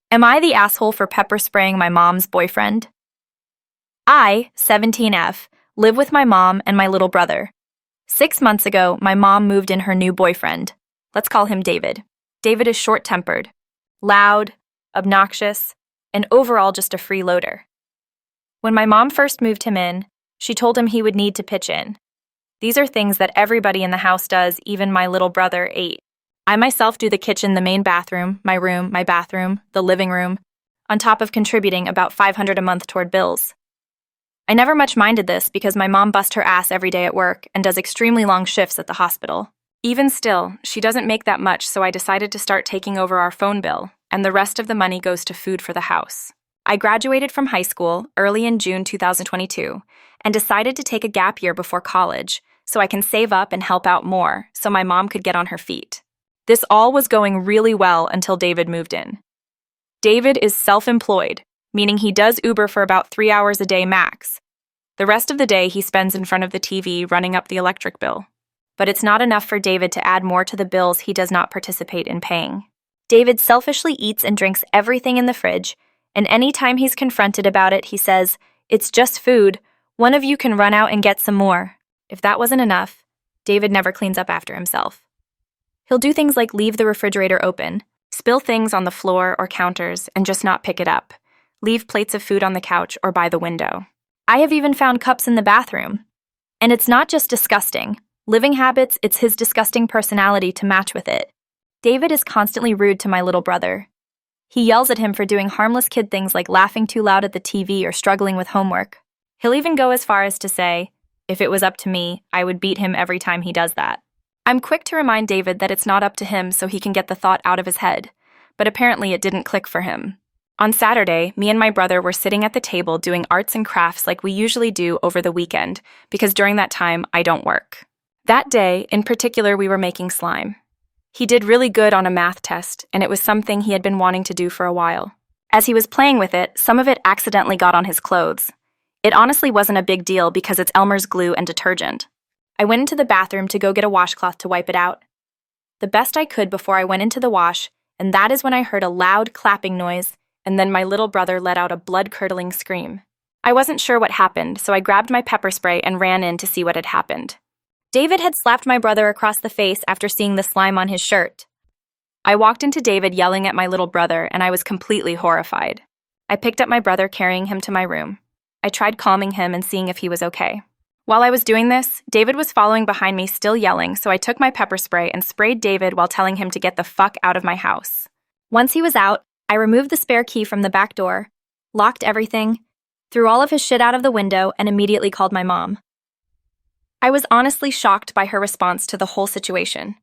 Am I the asshole for pepper spraying my mom's boyfriend? I, 17F, live with my mom and my little brother. 6 months ago, my mom moved in her new boyfriend. Let's call him David. David is short-tempered, loud, obnoxious, and overall just a freeloader. When my mom first moved him in, she told him he would need to pitch in. These are things that everybody in the house does, even my little brother, 8. I myself do the kitchen, the main bathroom, my bathroom, the living room, on top of contributing about $500 a month toward bills. I never much minded this because my mom busts her ass every day at work and does extremely long shifts at the hospital. Even still, she doesn't make that much, so I decided to start taking over our phone bill, and the rest of the money goes to food for the house. I graduated from high school early in June 2022 and decided to take a gap year before college so I can save up and help out more so my mom could get on her feet. This all was going really well until David moved in. David is self-employed, meaning he does Uber for about 3 hours a day max. The rest of the day he spends in front of the TV running up the electric bill. But it's not enough for David to add more to the bills he does not participate in paying. David selfishly eats and drinks everything in the fridge, and any time he's confronted about it, he says, "It's just food. One of you can run out and get some more." If that wasn't enough, David never cleans up after himself. He'll do things like leave the refrigerator open, spill things on the floor or counters and just not pick it up, leave plates of food on the couch or by the window. I have even found cups in the bathroom. And it's not just disgusting. Living habits, it's his disgusting personality to match with it. David is constantly rude to my little brother. He yells at him for doing harmless kid things like laughing too loud at the TV or struggling with homework. He'll even go as far as to say, if it was up to me, I would beat him every time he does that. I'm quick to remind David that it's not up to him so he can get the thought out of his head, but apparently it didn't click for him. On Saturday, me and my brother were sitting at the table doing arts and crafts like we usually do over the weekend, because during that time, I don't work. That day, in particular, we were making slime. He did really good on a math test, and it was something he had been wanting to do for a while. As he was playing with it, some of it accidentally got on his clothes. It honestly wasn't a big deal because it's Elmer's glue and detergent. I went into the bathroom to go get a washcloth to wipe it out. The best I could before I went into the wash, and that is when I heard a loud clapping noise, and then my little brother let out a blood-curdling scream. I wasn't sure what happened, so I grabbed my pepper spray and ran in to see what had happened. David had slapped my brother across the face after seeing the slime on his shirt. I walked into David yelling at my little brother, and I was completely horrified. I picked up my brother, carrying him to my room. I tried calming him and seeing if he was okay. While I was doing this, David was following behind me, still yelling, so I took my pepper spray and sprayed David while telling him to get the fuck out of my house. Once he was out, I removed the spare key from the back door, locked everything, threw all of his shit out of the window, and immediately called my mom. I was honestly shocked by her response to the whole situation,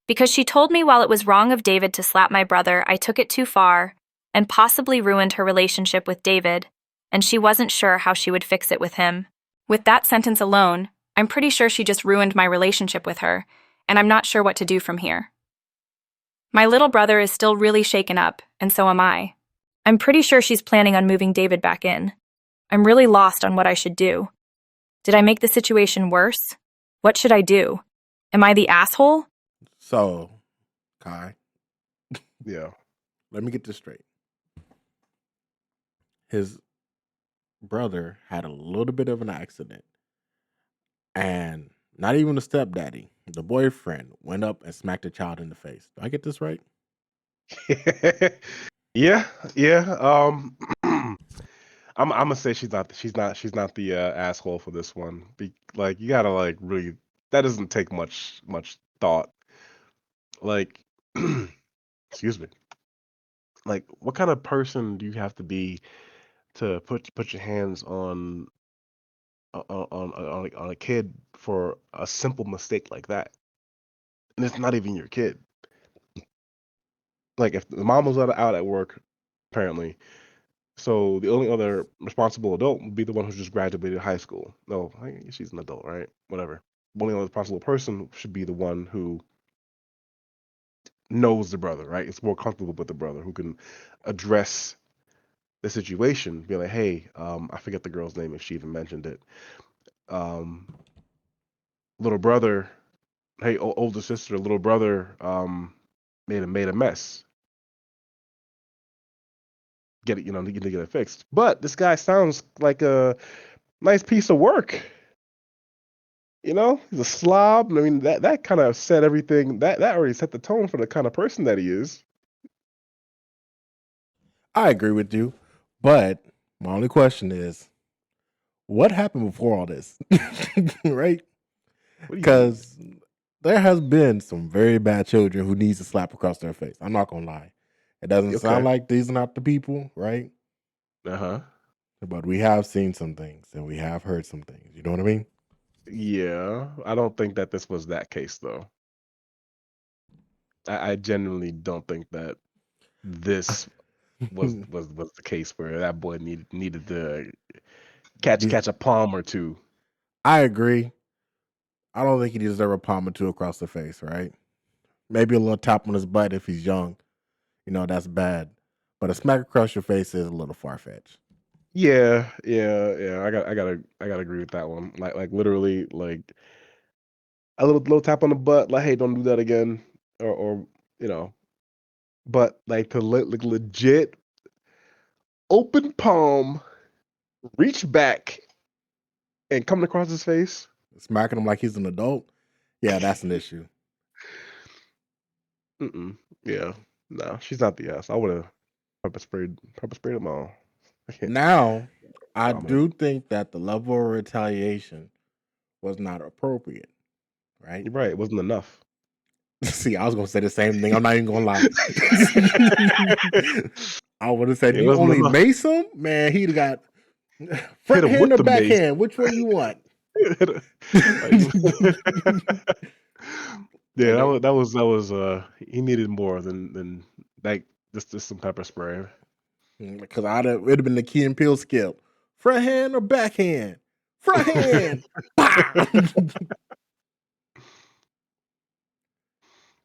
because she told me while it was wrong of David to slap my brother, I took it too far and possibly ruined her relationship with David, and she wasn't sure how she would fix it with him. With that sentence alone, I'm pretty sure she just ruined my relationship with her, and I'm not sure what to do from here. My little brother is still really shaken up, and so am I. I'm pretty sure she's planning on moving David back in. I'm really lost on what I should do. Did I make the situation worse? What should I do? Am I the asshole? So, Kai, yeah, let me get this straight. His brother had a little bit of an accident, and not even the stepdaddy, the boyfriend, went up and smacked the child in the face. Do I get this right? Yeah, yeah. I'm gonna say she's not the asshole for this one. Like you gotta like really that doesn't take much thought. Like, excuse me. Like, what kind of person do you have to be to put your hands on a kid for a simple mistake like that? And it's not even your kid. Like, if the mom was out at work, apparently, so the only other responsible adult would be the one who just graduated high school. No, she's an adult, right? Whatever. The only other responsible person should be the one who knows the brother, right? It's more comfortable with the brother who can address the situation. Be like, hey, I forget the girl's name if she even mentioned it. Um, little brother, hey, older sister, little brother, made a mess. get it, to get it fixed. But this guy sounds like a nice piece of work. He's a slob. I mean, that kind of set everything. That already set the tone for the kind of person that he is. I agree with you, but my only question is, what happened before all this? Right? What do you mean? Because there has been some very bad children who needs a slap across their face. I'm not gonna lie. It doesn't sound Okay. like these are not the people, right? Uh-huh. But we have seen some things and we have heard some things. You know what I mean? Yeah, I don't think that this was that case though. I genuinely don't think that this was the case where that boy needed to These- catch a palm or two. I agree. I don't think he deserves a palm or two across the face, right? Maybe a little tap on his butt if he's young. That's bad. But a smack across your face is a little far fetched. Yeah. I gotta agree with that one. Like literally, like a little tap on the butt, like, hey, don't do that again, or you know. But like to like legit open palm, reach back, and coming across his face. Smacking him like he's an adult, yeah, that's an issue. Yeah, no, she's not the ass. I would have pepper sprayed them all. I can't. Now, I Vomit. do think that the level of retaliation was not appropriate, right? You're right. It wasn't enough. See, I was gonna say the same thing. I'm not even gonna lie. I would have said It you wasn't only enough. mace him, man. He'd got Hit front him hand with or the back mace. hand. Which one you want? Like, yeah, And they, that was he needed more than like just some pepper spray. because it'd have been the Key and Peele skip. Front hand or back hand? Front hand. Pow!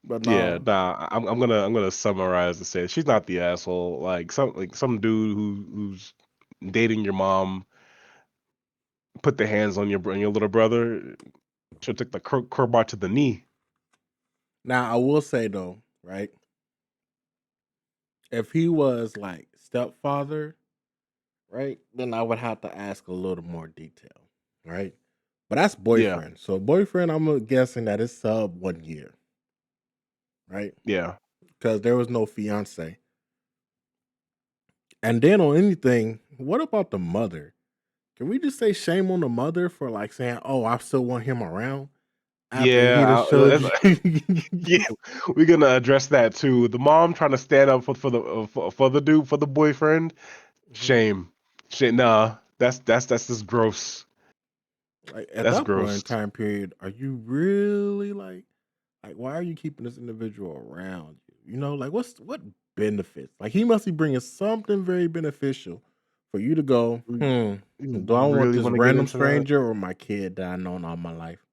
But Yeah, no, nah, I'm gonna summarize and say she's not the asshole. Like some dude who's dating your mom put the hands on your little brother, should took the crowbar to the knee. now I will say though, right? If he was like stepfather, right, then I would have to ask a little more detail, right? But that's Yeah, boyfriend. So boyfriend, I'm guessing that it's sub 1 year, right? yeah, Because there was no fiance. And then on anything, what about the mother? Can we just say shame on the mother for like saying, "Oh, I still want him around" after he yeah. just showed you? Yeah, we're gonna address that too. The mom trying to stand up for the dude, for the boyfriend. Mhm. Shame, shit. Nah, that's just gross. Like at That's that point gross. in time period, are you really like why are you keeping this individual around you? Like what benefits? Like he must be bringing something very beneficial for you to go, We, do I we want really this want to get random into that. stranger or my kid that I known all my life?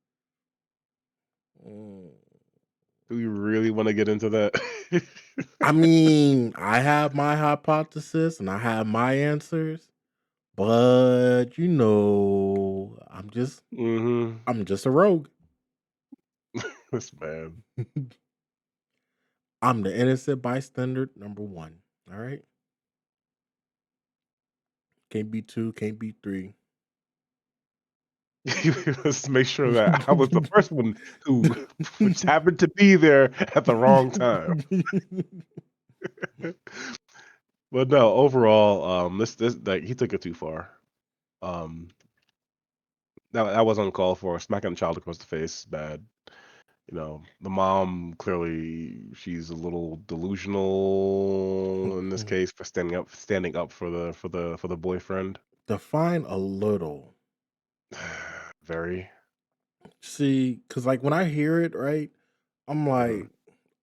Mm. Do we really want to get into that? I mean, I have my hypothesis and I have my answers, but hmm I'm just a rogue. This man. I'm the innocent bystander number one. All right. Can't be two, can't be three. Let's make sure that I was the first one who just happened to be there at the wrong time. But no, overall, this like he took it too far. Um, that was uncalled for. Smacking a child across the face is bad. The mom clearly she's a little delusional in this case for standing up for the boyfriend. Define a little. Very. See, because like when I hear it, right, I'm Mhm. like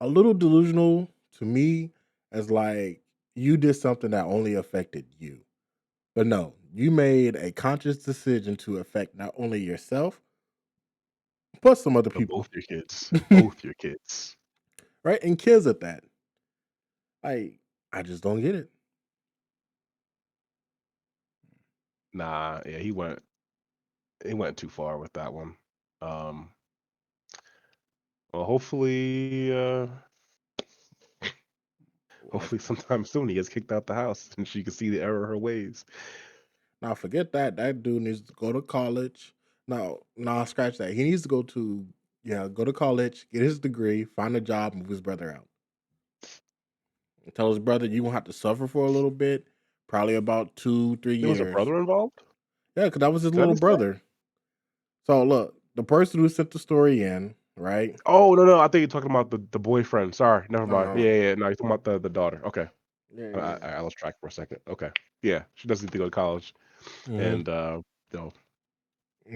a little delusional to me as like you did something that only affected you. But no, you made a conscious decision to affect not only yourself, but some other But people. both your kids, both your kids. Right? And kids at that. I just don't get it. Nah, yeah, he went too far with that one. Um, Hopefully, sometime soon he gets kicked out the house and she can see the error of her ways. Now forget that. That dude needs to go to college. No, scratch that. He needs to go to college, get his degree, find a job, move his brother out. And tell his brother you gonna have to suffer for a little bit, probably about 2, 3 There was a years. brother involved? Yeah, because that was his Is that little his story? brother. So look, the person who sent the story in, right? Oh, no, I think you're talking about the boyfriend. Sorry, never mind. No, Yeah. No, you're talking about the daughter. Okay. yeah, I lost track for a second. Okay. Yeah, she does need to go to college yeah. and, you know,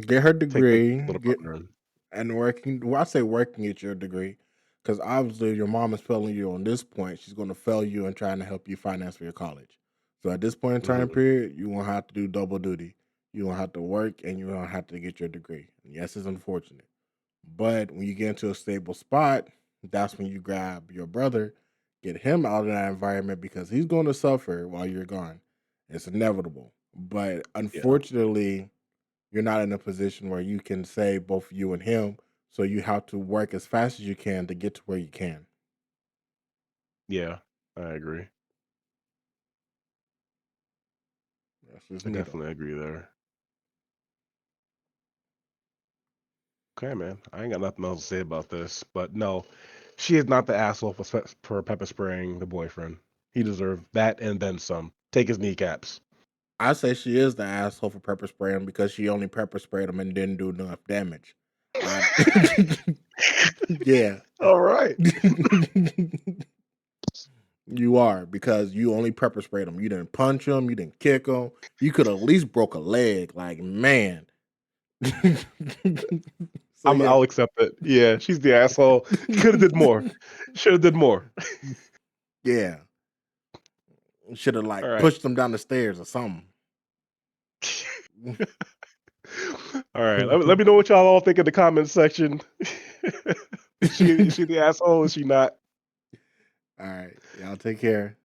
Get her take degree, the little get brother in. and working. Well, I say working at your degree, because obviously your mom is failing you on this point. She's going to fail you in trying to help you finance for your college. So at this point in time Mhm. period, you won't have to do double duty. You won't have to work, and you won't have to get your degree. And yes, it's unfortunate, but when you get into a stable spot, that's when you grab your brother, get him out of that environment because he's going to suffer while you're gone. It's inevitable, but Yeah. unfortunately you're not in a position where you can save both you and him. So you have to work as fast as you can to get to where you can. Yeah. I agree. That's just I me though. definitely agree there. Okay, man. I ain't got nothing else to say about this, but no, she is not the asshole for pepper spraying the boyfriend. He deserved that and then some. Take his kneecaps. I say she is the asshole for pepper spraying because she only pepper sprayed him and didn't do enough damage. I yeah. All right. You are because you only pepper sprayed him. You didn't punch him. You didn't kick him. You could at least broke a leg. Like man. So yeah, I'll accept it. Yeah, she's the asshole. Could have did more. Should have did more. yeah. Should have All like right. pushed him down the stairs or something. All right. Let me know what y'all all think in the comments section. Is she the asshole? Is she not? All right. Y'all take care.